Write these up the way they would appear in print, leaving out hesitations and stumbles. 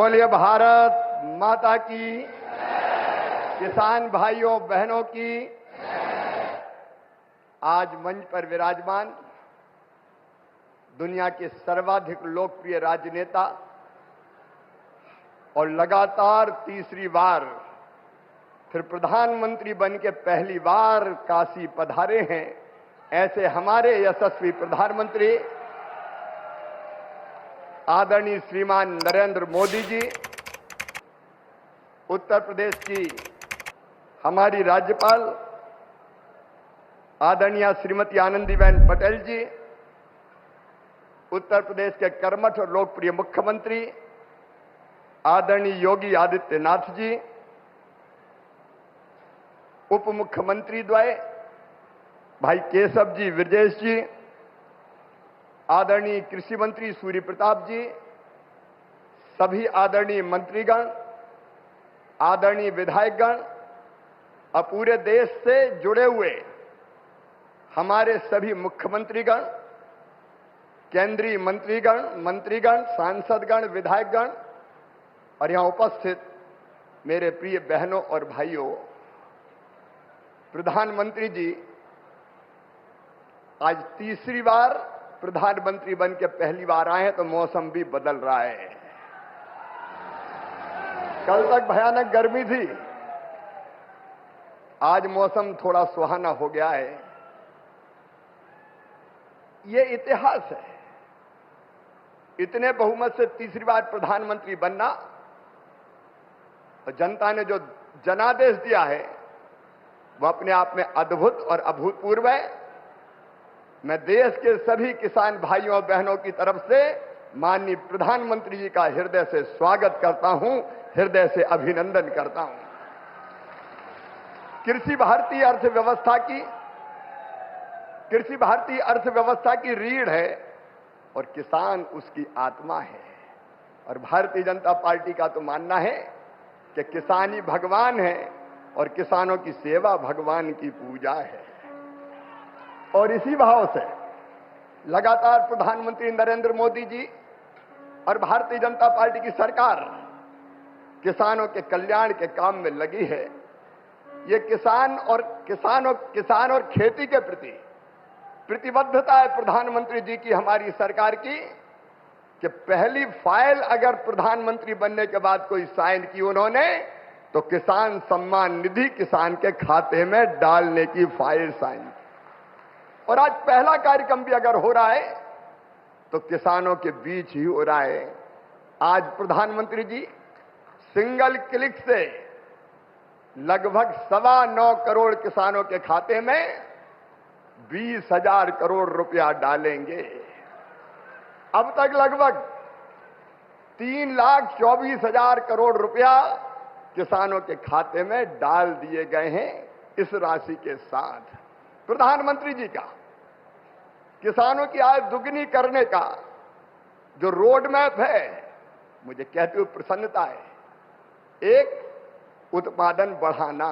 बोलिए भारत माता की, किसान भाइयों बहनों की। आज मंच पर विराजमान दुनिया के सर्वाधिक लोकप्रिय राजनेता और लगातार तीसरी बार फिर प्रधानमंत्री बन के पहली बार काशी पधारे हैं, ऐसे हमारे यशस्वी प्रधानमंत्री आदरणीय श्रीमान नरेंद्र मोदी जी, उत्तर प्रदेश की हमारी राज्यपाल आदरणीय श्रीमती आनंदीबेन पटेल जी, उत्तर प्रदेश के कर्मठ और लोकप्रिय मुख्यमंत्री आदरणीय योगी आदित्यनाथ जी, उप मुख्यमंत्री द्वय भाई केशव जी विरजेश जी, आदरणीय कृषि मंत्री सूर्य प्रताप जी, सभी आदरणीय मंत्रीगण, आदरणीय विधायकगण और पूरे देश से जुड़े हुए हमारे सभी मुख्यमंत्रीगण, केंद्रीय मंत्रीगण, सांसदगण, विधायकगण और यहां उपस्थित मेरे प्रिय बहनों और भाइयों, प्रधानमंत्री जी आज तीसरी बार प्रधानमंत्री बन के पहली बार आए हैं, तो मौसम भी बदल रहा है। कल तक भयानक गर्मी थी, आज मौसम थोड़ा सुहाना हो गया है। ये इतिहास है, इतने बहुमत से तीसरी बार प्रधानमंत्री बनना, और जनता ने जो जनादेश दिया है वह अपने आप में अद्भुत और अभूतपूर्व है। मैं देश के सभी किसान भाइयों और बहनों की तरफ से माननीय प्रधानमंत्री जी का हृदय से स्वागत करता हूं, हृदय से अभिनंदन करता हूं। कृषि भारतीय अर्थव्यवस्था की रीढ़ है और किसान उसकी आत्मा है। और भारतीय जनता पार्टी का तो मानना है कि किसान ही भगवान है और किसानों की सेवा भगवान की पूजा है। और इसी भाव से लगातार प्रधानमंत्री नरेंद्र मोदी जी और भारतीय जनता पार्टी की सरकार किसानों के कल्याण के काम में लगी है। ये किसान और खेती के प्रति प्रतिबद्धता है प्रधानमंत्री जी की, हमारी सरकार की, कि पहली फाइल अगर प्रधानमंत्री बनने के बाद कोई साइन की उन्होंने, तो किसान सम्मान निधि किसान के खाते में डालने की फाइल साइन की। और आज पहला कार्यक्रम भी अगर हो रहा है तो किसानों के बीच ही हो रहा है। आज प्रधानमंत्री जी सिंगल क्लिक से लगभग 9.25 करोड़ किसानों के खाते में 20,000 करोड़ रुपया डालेंगे। अब तक लगभग 3,24,000 करोड़ रुपया किसानों के खाते में डाल दिए गए हैं। इस राशि के साथ प्रधानमंत्री जी का किसानों की आय दुगनी करने का जो रोड मैप है, मुझे कहते हुए प्रसन्नता है। एक, उत्पादन बढ़ाना,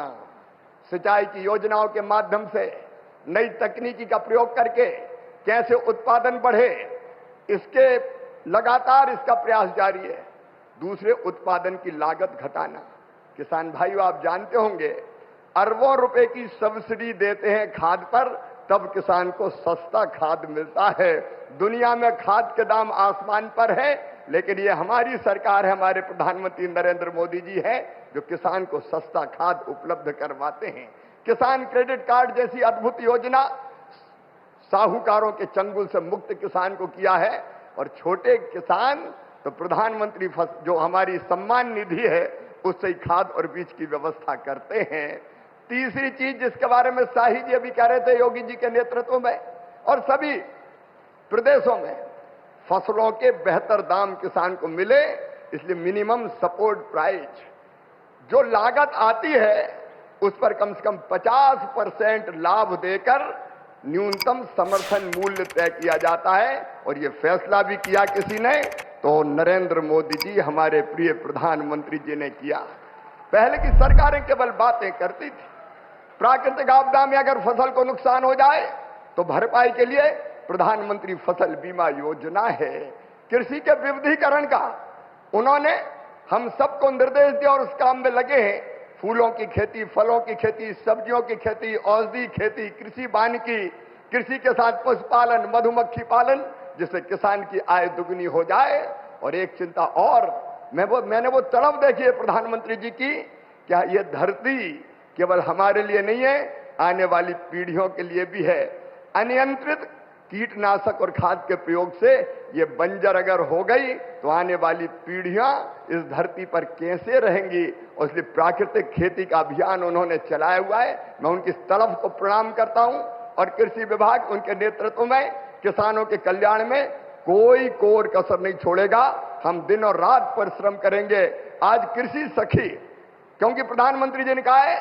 सिंचाई की योजनाओं के माध्यम से नई तकनीकी का प्रयोग करके कैसे उत्पादन बढ़े, इसके लगातार इसका प्रयास जारी है। दूसरे, उत्पादन की लागत घटाना। किसान भाइयों, आप जानते होंगे अरबों रुपए की सब्सिडी देते हैं खाद पर, तब किसान को सस्ता खाद मिलता है। दुनिया में खाद के दाम आसमान पर है, लेकिन ये हमारी सरकार है, हमारे प्रधानमंत्री नरेंद्र मोदी जी है, जो किसान को सस्ता खाद उपलब्ध करवाते हैं। किसान क्रेडिट कार्ड जैसी अद्भुत योजना साहूकारों के चंगुल से मुक्त किसान को किया है। और छोटे किसान तो प्रधानमंत्री जो हमारी सम्मान निधि है उससे ही खाद और बीज की व्यवस्था करते हैं। तीसरी चीज जिसके बारे में शाही जी अभी कह रहे थे, योगी जी के नेतृत्व में और सभी प्रदेशों में फसलों के बेहतर दाम किसान को मिले, इसलिए मिनिमम सपोर्ट प्राइस जो लागत आती है उस पर कम से कम 50% लाभ देकर न्यूनतम समर्थन मूल्य तय किया जाता है। और ये फैसला भी किया किसी ने, तो नरेंद्र मोदी जी हमारे प्रिय प्रधानमंत्री जी ने किया। पहले की सरकारें केवल बातें करती थी। प्राकृतिक आपदा में अगर फसल को नुकसान हो जाए तो भरपाई के लिए प्रधानमंत्री फसल बीमा योजना है। कृषि के विविधीकरण का उन्होंने हम सबको निर्देश दिया और उस काम में लगे हैं। फूलों की खेती, फलों की खेती, सब्जियों की खेती, औषधि खेती, कृषि वानिकी, कृषि के साथ पशुपालन, मधुमक्खी पालन, जिससे किसान की आय दुगनी हो जाए। और एक चिंता और, मैंने वो तड़प देखी है प्रधानमंत्री जी की, क्या ये धरती केवल हमारे लिए नहीं है, आने वाली पीढ़ियों के लिए भी है। अनियंत्रित कीटनाशक और खाद के प्रयोग से ये बंजर अगर हो गई तो आने वाली पीढ़ियां इस धरती पर कैसे रहेंगी। और इसलिए प्राकृतिक खेती का अभियान उन्होंने चलाया हुआ है। मैं उनकी इस तड़प को प्रणाम करता हूं और कृषि विभाग उनके नेतृत्व में किसानों के कल्याण में कोई कोर कसर नहीं छोड़ेगा। हम दिन और रात परिश्रम करेंगे। आज कृषि सखी, क्योंकि प्रधानमंत्री जी ने कहा है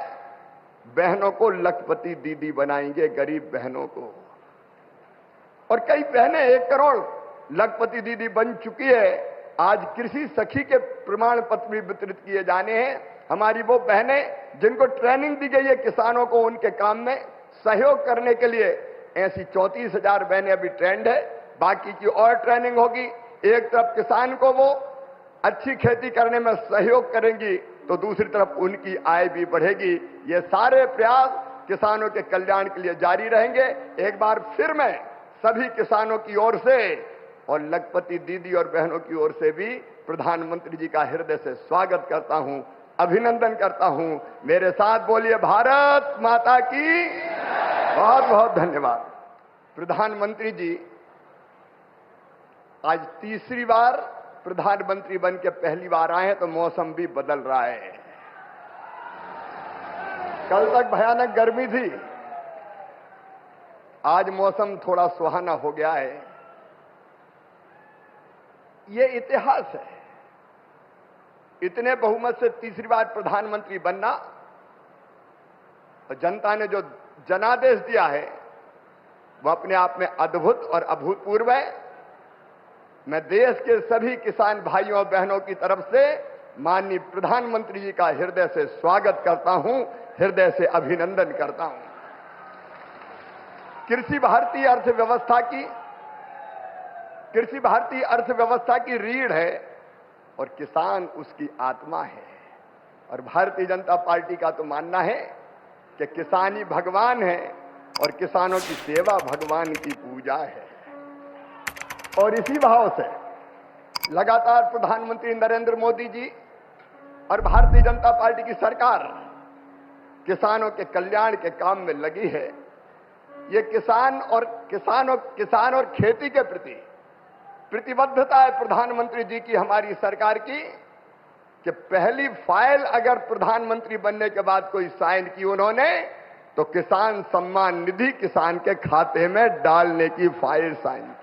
बहनों को लखपति दीदी बनाएंगे, गरीब बहनों को। और कई बहनें 1 करोड़ लखपति दीदी बन चुकी है। आज कृषि सखी के प्रमाण पत्र भी वितरित किए जाने हैं। हमारी वो बहनें जिनको ट्रेनिंग दी गई है किसानों को उनके काम में सहयोग करने के लिए, ऐसी 34,000 बहनें अभी ट्रेंड है। बाकी की और ट्रेनिंग होगी। एक तरफ किसान को वो अच्छी खेती करने में सहयोग करेंगी तो दूसरी तरफ उनकी आय भी बढ़ेगी। ये सारे प्रयास किसानों के कल्याण के लिए जारी रहेंगे। एक बार फिर मैं सभी किसानों की ओर से और लखपति दीदी और बहनों की ओर से भी प्रधानमंत्री जी का हृदय से स्वागत करता हूं, अभिनंदन करता हूं। मेरे साथ बोलिए भारत माता की। बहुत बहुत धन्यवाद। प्रधानमंत्री जी आज तीसरी बार प्रधानमंत्री बन के पहली बार आए हैं तो मौसम भी बदल रहा है। कल तक भयानक गर्मी थी, आज मौसम थोड़ा सुहाना हो गया है। ये इतिहास है। इतने बहुमत से तीसरी बार प्रधानमंत्री बनना, और जनता ने जो जनादेश दिया है वो अपने आप में अद्भुत और अभूतपूर्व है। मैं देश के सभी किसान भाइयों और बहनों की तरफ से माननीय प्रधानमंत्री जी का हृदय से स्वागत करता हूं, हृदय से अभिनंदन करता हूं। कृषि भारतीय अर्थव्यवस्था की रीढ़ है और किसान उसकी आत्मा है। और भारतीय जनता पार्टी का तो मानना है कि किसान ही भगवान है और किसानों की सेवा भगवान की पूजा है। और इसी भाव से लगातार प्रधानमंत्री नरेंद्र मोदी जी और भारतीय जनता पार्टी की सरकार किसानों के कल्याण के काम में लगी है। ये किसान और खेती के प्रति प्रतिबद्धता है प्रधानमंत्री जी की, हमारी सरकार की, कि पहली फाइल अगर प्रधानमंत्री बनने के बाद कोई साइन की उन्होंने तो किसान सम्मान निधि किसान के खाते में डालने की फाइल साइन की।